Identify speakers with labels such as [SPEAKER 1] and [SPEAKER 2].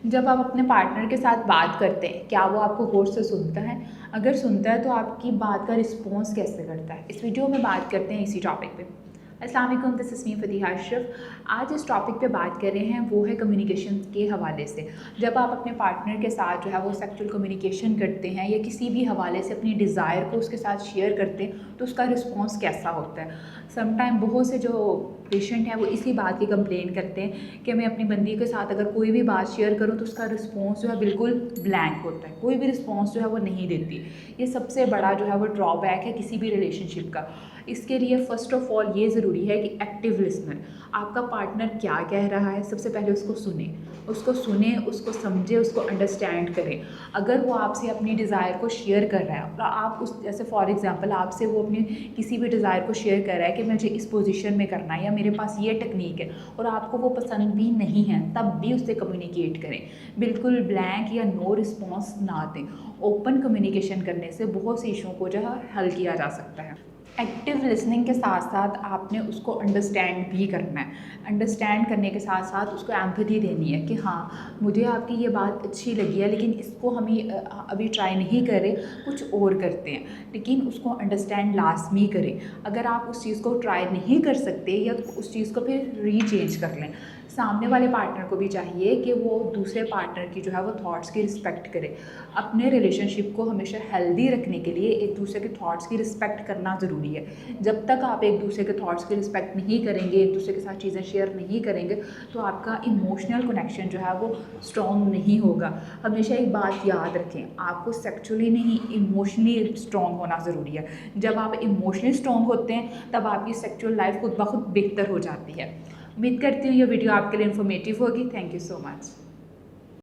[SPEAKER 1] जब आप अपने पार्टनर के साथ बात करते हैं, क्या वो आपको गौर से सुनता है? अगर सुनता है तो आपकी बात का रिस्पॉन्स कैसे करता है? इस वीडियो में बात करते हैं इसी टॉपिक पे। अस्सलाम वालेकुम, दिस इज़ मी फतीहा अशरफ। आज इस टॉपिक पे बात कर रहे हैं वो है कम्युनिकेशन के हवाले से। जब आप अपने पार्टनर के साथ जो है वो सेक्सुअल कम्युनिकेशन करते हैं या किसी भी हवाले से अपनी डिज़ायर को उसके साथ शेयर करते हैं तो उसका रिस्पॉन्स कैसा होता है? समटाइम बहुत से जो पेशेंट हैं वो इसी बात की कंप्लेन करते हैं कि मैं अपनी बंदी के साथ अगर कोई भी बात शेयर करूँ तो उसका रिस्पॉन्स जो है बिल्कुल ब्लैंक होता है, कोई भी रिस्पॉन्स जो है वो नहीं देती। ये सबसे बड़ा जो है वो ड्रॉबैक है किसी भी रिलेशनशिप का। इसके लिए फ़र्स्ट ऑफ़ ऑल ये ज़रूरी है कि एक्टिव लिसनर, आपका पार्टनर क्या कह रहा है सबसे पहले उसको सुने, उसको समझे, उसको अंडरस्टैंड करें। अगर वो आपसे अपनी डिज़ायर को शेयर कर रहा है और आप उस जैसे फॉर एग्ज़ाम्पल आपसे वो अपनी किसी भी डिज़ायर को शेयर कर रहा है कि मुझे इस पोजीशन में करना है या मेरे पास ये टेक्निक है और आपको वो पसंद भी नहीं है, तब भी उससे कम्युनिकेट करें। बिल्कुल ब्लैंक या नो रिस्पॉन्स ना दें। ओपन कम्युनिकेशन करने से बहुत सी इशू को जो है हल किया जा सकता है। एक्टिव लिसनिंग के साथ साथ आपने उसको अंडरस्टैंड भी करना है। अंडरस्टैंड करने के साथ साथ उसको एम्पैथी देनी है कि हाँ, मुझे आपकी ये बात अच्छी लगी है लेकिन इसको हम अभी ट्राई नहीं करें, कुछ और करते हैं। लेकिन उसको अंडरस्टैंड लाजमी करें। अगर आप उस चीज़ को ट्राई नहीं कर सकते या उस चीज़ को फिर रीचेंज कर लें। सामने वाले पार्टनर को भी चाहिए कि वो दूसरे पार्टनर की जो है वो थॉट्स की रिस्पेक्ट करे। अपने रिलेशनशिप को हमेशा हेल्दी रखने के लिए एक दूसरे के थॉट्स की रिस्पेक्ट करना ज़रूरी है। जब तक आप एक दूसरे के थॉट्स की रिस्पेक्ट नहीं करेंगे, एक दूसरे के साथ चीज़ें शेयर नहीं करेंगे, तो आपका इमोशनल कनेक्शन जो है वो स्ट्रॉन्ग नहीं होगा। हमेशा एक बात याद रखें, आपको सेक्चुअली नहीं इमोशनली स्ट्रॉन्ग होना ज़रूरी है। जब आप इमोशनली स्ट्रॉन्ग होते हैं तब आपकी सेक्चुअल लाइफ खुद ब खुद बेहतर हो जाती है। उम्मीद करती हूँ ये वीडियो आपके लिए इन्फॉर्मेटिव होगी। Thank you so much.